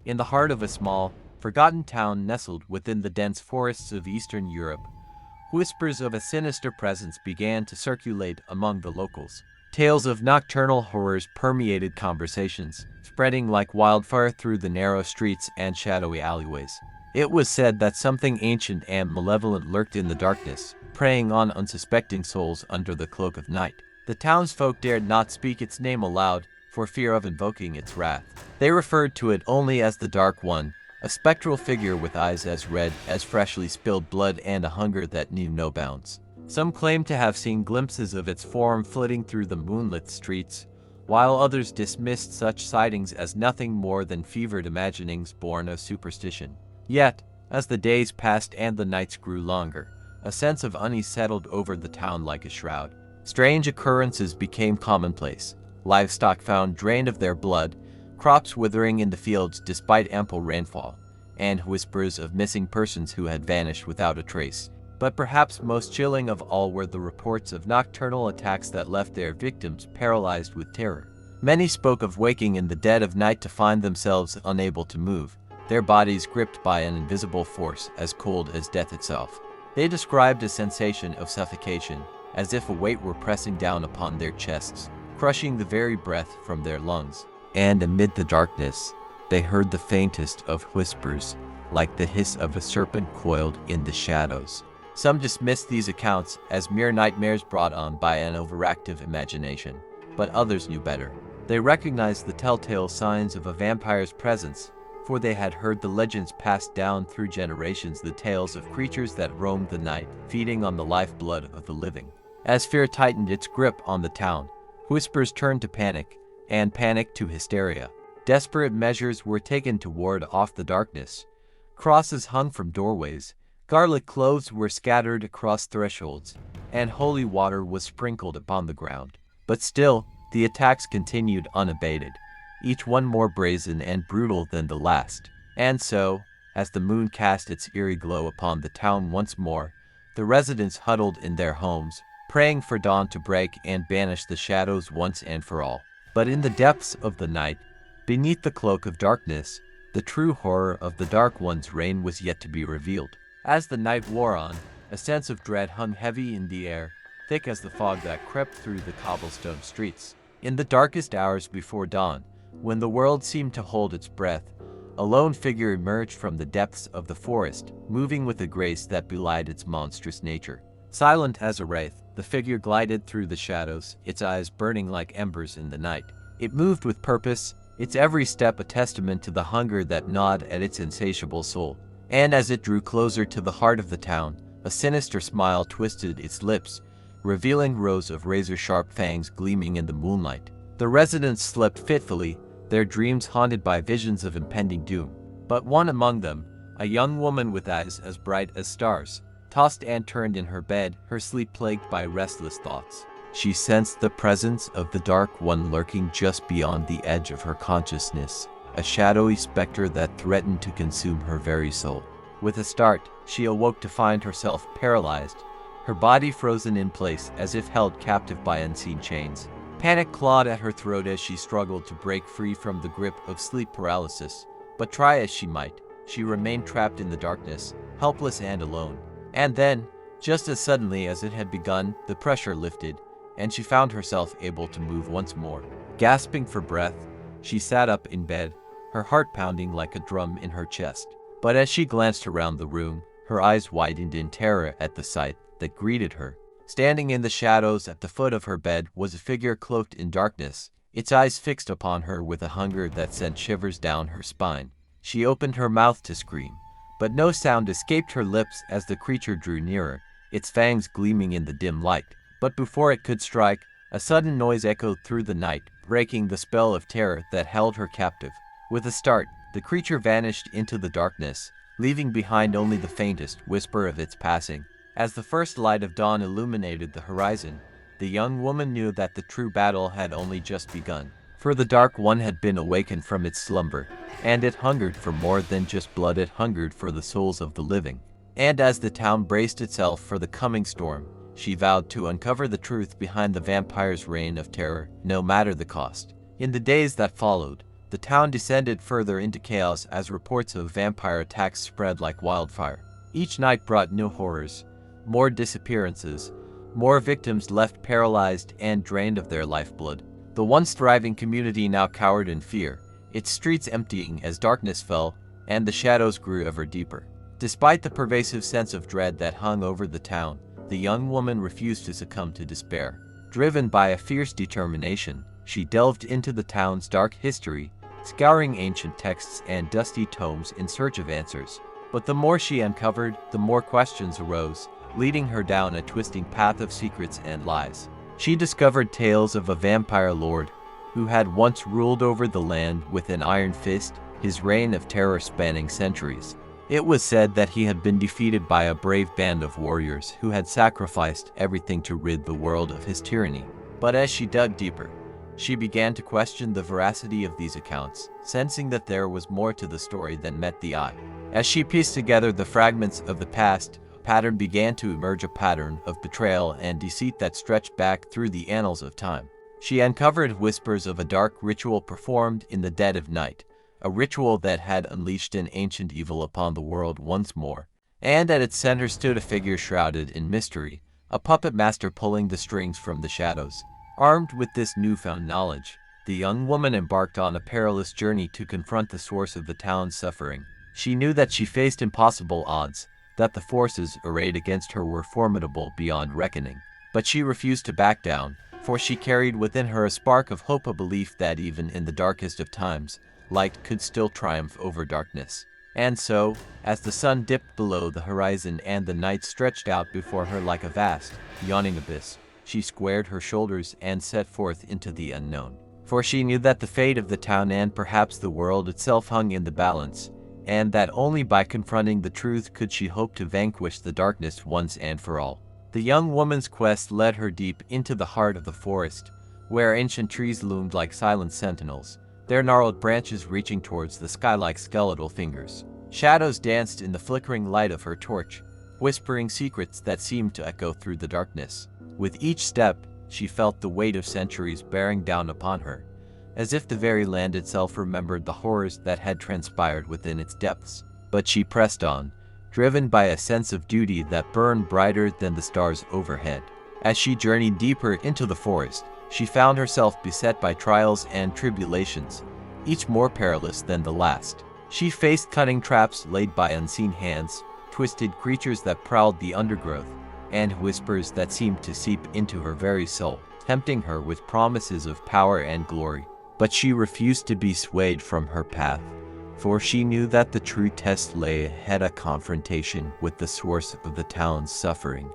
In the heart of a small, forgotten town nestled within the dense forests of Eastern Europe, whispers of a sinister presence began to circulate among the locals. Tales of nocturnal horrors permeated conversations, spreading like wildfire through the narrow streets and shadowy alleyways. It was said that something ancient and malevolent lurked in the darkness, preying on unsuspecting souls under the cloak of night. The townsfolk dared not speak its name aloud, for fear of invoking its wrath. They referred to it only as the Dark One, a spectral figure with eyes as red as freshly spilled blood and a hunger that knew no bounds. Some claimed to have seen glimpses of its form flitting through the moonlit streets, while others dismissed such sightings as nothing more than fevered imaginings born of superstition. Yet, as the days passed and the nights grew longer, a sense of unease settled over the town like a shroud. Strange occurrences became commonplace. Livestock found drained of their blood, crops withering in the fields despite ample rainfall, and whispers of missing persons who had vanished without a trace. But perhaps most chilling of all were the reports of nocturnal attacks that left their victims paralyzed with terror. Many spoke of waking in the dead of night to find themselves unable to move, their bodies gripped by an invisible force as cold as death itself. They described a sensation of suffocation, as if a weight were pressing down upon their chests, crushing the very breath from their lungs. And amid the darkness, they heard the faintest of whispers, like the hiss of a serpent coiled in the shadows. Some dismissed these accounts as mere nightmares brought on by an overactive imagination, but others knew better. They recognized the telltale signs of a vampire's presence, for they had heard the legends passed down through generations, the tales of creatures that roamed the night, feeding on the lifeblood of the living. As fear tightened its grip on the town, whispers turned to panic, and panic to hysteria. Desperate measures were taken to ward off the darkness. Crosses hung from doorways, garlic cloves were scattered across thresholds, and holy water was sprinkled upon the ground. But still, the attacks continued unabated, each one more brazen and brutal than the last. And so, as the moon cast its eerie glow upon the town once more, the residents huddled in their homes, praying for dawn to break and banish the shadows once and for all. But in the depths of the night, beneath the cloak of darkness, the true horror of the Dark One's reign was yet to be revealed. As the night wore on, a sense of dread hung heavy in the air, thick as the fog that crept through the cobblestone streets. In the darkest hours before dawn, when the world seemed to hold its breath, a lone figure emerged from the depths of the forest, moving with a grace that belied its monstrous nature. Silent as a wraith, the figure glided through the shadows, its eyes burning like embers in the night. It moved with purpose, its every step a testament to the hunger that gnawed at its insatiable soul. And as it drew closer to the heart of the town, a sinister smile twisted its lips, revealing rows of razor-sharp fangs gleaming in the moonlight. The residents slept fitfully, their dreams haunted by visions of impending doom. But one among them, a young woman with eyes as bright as stars, tossed and turned in her bed, her sleep plagued by restless thoughts. She sensed the presence of the Dark One lurking just beyond the edge of her consciousness, a shadowy specter that threatened to consume her very soul. With a start, she awoke to find herself paralyzed, her body frozen in place as if held captive by unseen chains. Panic clawed at her throat as she struggled to break free from the grip of sleep paralysis. But try as she might, she remained trapped in the darkness, helpless and alone. And then, just as suddenly as it had begun, the pressure lifted, and she found herself able to move once more. Gasping for breath, she sat up in bed, her heart pounding like a drum in her chest. But as she glanced around the room, her eyes widened in terror at the sight that greeted her. Standing in the shadows at the foot of her bed was a figure cloaked in darkness, its eyes fixed upon her with a hunger that sent shivers down her spine. She opened her mouth to scream, but no sound escaped her lips as the creature drew nearer, its fangs gleaming in the dim light. But before it could strike, a sudden noise echoed through the night, breaking the spell of terror that held her captive. With a start, the creature vanished into the darkness, leaving behind only the faintest whisper of its passing. As the first light of dawn illuminated the horizon, the young woman knew that the true battle had only just begun. For the Dark One had been awakened from its slumber, and it hungered for more than just blood, it hungered for the souls of the living. And as the town braced itself for the coming storm, she vowed to uncover the truth behind the vampire's reign of terror, no matter the cost. In the days that followed, the town descended further into chaos as reports of vampire attacks spread like wildfire. Each night brought new horrors, more disappearances, more victims left paralyzed and drained of their lifeblood. The once thriving community now cowered in fear, its streets emptying as darkness fell and the shadows grew ever deeper. Despite the pervasive sense of dread that hung over the town, the young woman refused to succumb to despair. Driven by a fierce determination, she delved into the town's dark history, scouring ancient texts and dusty tomes in search of answers. But the more she uncovered, the more questions arose, leading her down a twisting path of secrets and lies. She discovered tales of a vampire lord who had once ruled over the land with an iron fist, his reign of terror spanning centuries. It was said that he had been defeated by a brave band of warriors who had sacrificed everything to rid the world of his tyranny. But as she dug deeper, she began to question the veracity of these accounts, sensing that there was more to the story than met the eye. As she pieced together the fragments of the past, a pattern began to emerge, a pattern of betrayal and deceit that stretched back through the annals of time. She uncovered whispers of a dark ritual performed in the dead of night, a ritual that had unleashed an ancient evil upon the world once more. And at its center stood a figure shrouded in mystery, a puppet master pulling the strings from the shadows. Armed with this newfound knowledge, the young woman embarked on a perilous journey to confront the source of the town's suffering. She knew that she faced impossible odds, that the forces arrayed against her were formidable beyond reckoning. But she refused to back down, for she carried within her a spark of hope, a belief that even in the darkest of times, light could still triumph over darkness. And so, as the sun dipped below the horizon and the night stretched out before her like a vast, yawning abyss, she squared her shoulders and set forth into the unknown. For she knew that the fate of the town and perhaps the world itself hung in the balance, and that only by confronting the truth could she hope to vanquish the darkness once and for all. The young woman's quest led her deep into the heart of the forest, where ancient trees loomed like silent sentinels, their gnarled branches reaching towards the sky like skeletal fingers. Shadows danced in the flickering light of her torch, whispering secrets that seemed to echo through the darkness. With each step, she felt the weight of centuries bearing down upon her, as if the very land itself remembered the horrors that had transpired within its depths. But she pressed on, driven by a sense of duty that burned brighter than the stars overhead. As she journeyed deeper into the forest, she found herself beset by trials and tribulations, each more perilous than the last. She faced cunning traps laid by unseen hands, twisted creatures that prowled the undergrowth, and whispers that seemed to seep into her very soul, tempting her with promises of power and glory. But she refused to be swayed from her path, for she knew that the true test lay ahead, a confrontation with the source of the town's suffering,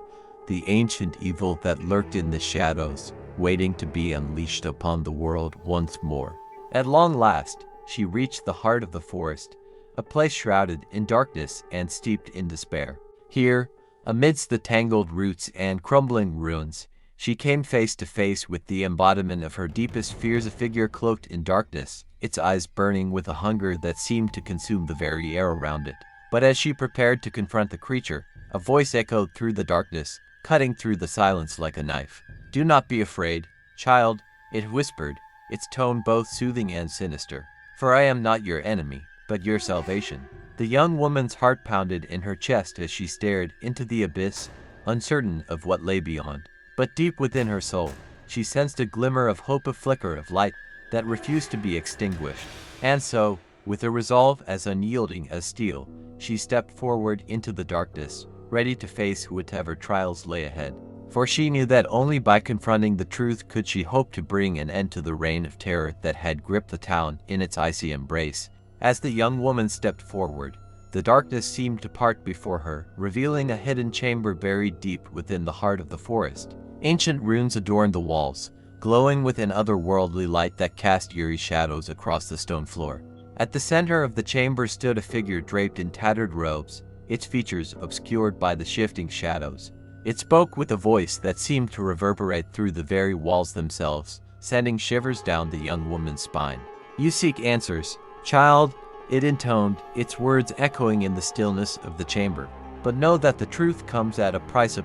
the ancient evil that lurked in the shadows, waiting to be unleashed upon the world once more. At long last, she reached the heart of the forest, a place shrouded in darkness and steeped in despair. Here, amidst the tangled roots and crumbling ruins, she came face to face with the embodiment of her deepest fears, a figure cloaked in darkness, its eyes burning with a hunger that seemed to consume the very air around it. But as she prepared to confront the creature, a voice echoed through the darkness, cutting through the silence like a knife. "Do not be afraid, child," it whispered, its tone both soothing and sinister. "For I am not your enemy, but your salvation." The young woman's heart pounded in her chest as she stared into the abyss, uncertain of what lay beyond. But deep within her soul, she sensed a glimmer of hope, a flicker of light that refused to be extinguished. And so, with a resolve as unyielding as steel, she stepped forward into the darkness, ready to face whatever trials lay ahead. For she knew that only by confronting the truth could she hope to bring an end to the reign of terror that had gripped the town in its icy embrace. As the young woman stepped forward, the darkness seemed to part before her, revealing a hidden chamber buried deep within the heart of the forest. Ancient runes adorned the walls, glowing with an otherworldly light that cast eerie shadows across the stone floor. At the center of the chamber stood a figure draped in tattered robes, its features obscured by the shifting shadows. It spoke with a voice that seemed to reverberate through the very walls themselves, sending shivers down the young woman's spine. "You seek answers, child," it intoned, its words echoing in the stillness of the chamber. "But know that the truth comes at a price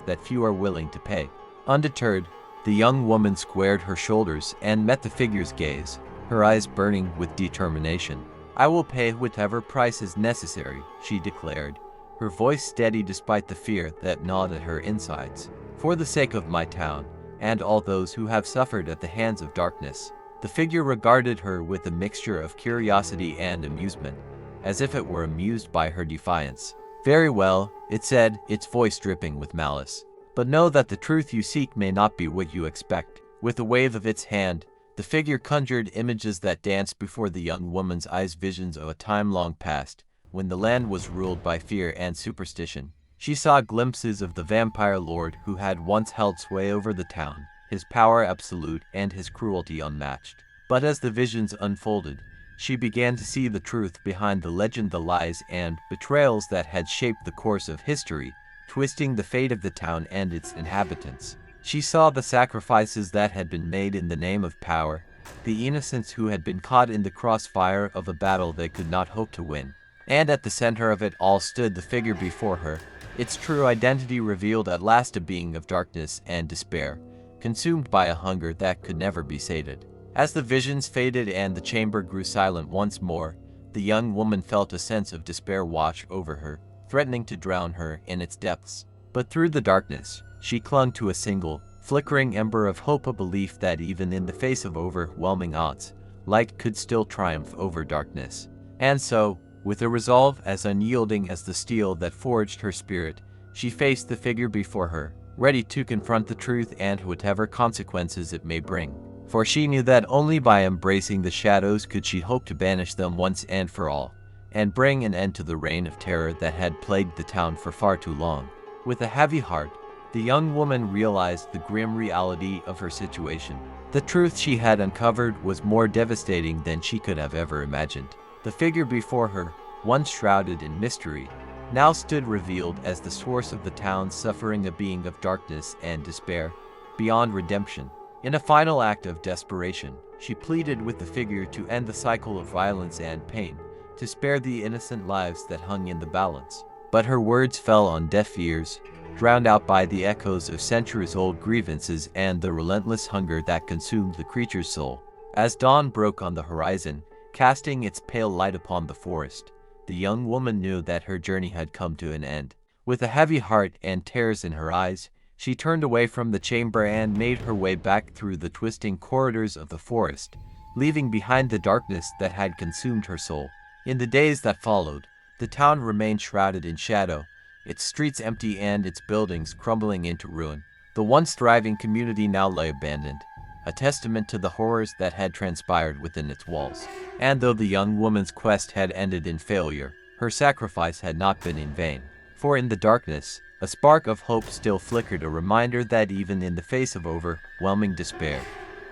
that few are willing to pay." Undeterred, the young woman squared her shoulders and met the figure's gaze. her eyes burning with determination. "I will pay whatever price is necessary," she declared, her voice steady despite the fear that gnawed at her insides. "For the sake of my town, and all those who have suffered at the hands of darkness." The figure regarded her with a mixture of curiosity and amusement, as if it were amused by her defiance. "Very well," it said, its voice dripping with malice. "But know that the truth you seek may not be what you expect." With a wave of its hand, the figure conjured images that danced before the young woman's eyes, visions of a time long past, when the land was ruled by fear and superstition. She saw glimpses of the vampire lord who had once held sway over the town, his power absolute and his cruelty unmatched. But as the visions unfolded, she began to see the truth behind the legend, the lies and betrayals that had shaped the course of history, twisting the fate of the town and its inhabitants. She saw the sacrifices that had been made in the name of power, the innocents who had been caught in the crossfire of a battle they could not hope to win. And at the center of it all stood the figure before her, its true identity revealed at last, a being of darkness and despair, consumed by a hunger that could never be sated. As the visions faded and the chamber grew silent once more, the young woman felt a sense of despair wash over her, threatening to drown her in its depths. But through the darkness, she clung to a single, flickering ember of hope, a belief that even in the face of overwhelming odds, light could still triumph over darkness. And so, with a resolve as unyielding as the steel that forged her spirit, she faced the figure before her, ready to confront the truth and whatever consequences it may bring. For she knew that only by embracing the shadows could she hope to banish them once and for all, and bring an end to the reign of terror that had plagued the town for far too long. With a heavy heart, the young woman realized the grim reality of her situation. The truth she had uncovered was more devastating than she could have ever imagined. The figure before her, once shrouded in mystery, now stood revealed as the source of the town's suffering, a being of darkness and despair, beyond redemption. In a final act of desperation, she pleaded with the figure to end the cycle of violence and pain, to spare the innocent lives that hung in the balance. But her words fell on deaf ears, drowned out by the echoes of centuries-old grievances and the relentless hunger that consumed the creature's soul. As dawn broke on the horizon, casting its pale light upon the forest, the young woman knew that her journey had come to an end. With a heavy heart and tears in her eyes, she turned away from the chamber and made her way back through the twisting corridors of the forest, leaving behind the darkness that had consumed her soul. In the days that followed, the town remained shrouded in shadow, its streets empty and its buildings crumbling into ruin. The once thriving community now lay abandoned, a testament to the horrors that had transpired within its walls. And though the young woman's quest had ended in failure, her sacrifice had not been in vain. For in the darkness, a spark of hope still flickered, a reminder that even in the face of overwhelming despair,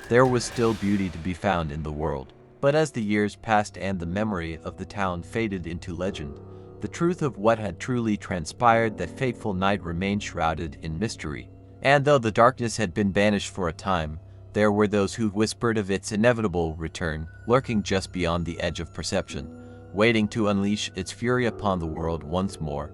there was still beauty to be found in the world. But as the years passed and the memory of the town faded into legend, the truth of what had truly transpired that fateful night remained shrouded in mystery. And though the darkness had been banished for a time, there were those who whispered of its inevitable return, lurking just beyond the edge of perception, waiting to unleash its fury upon the world once more.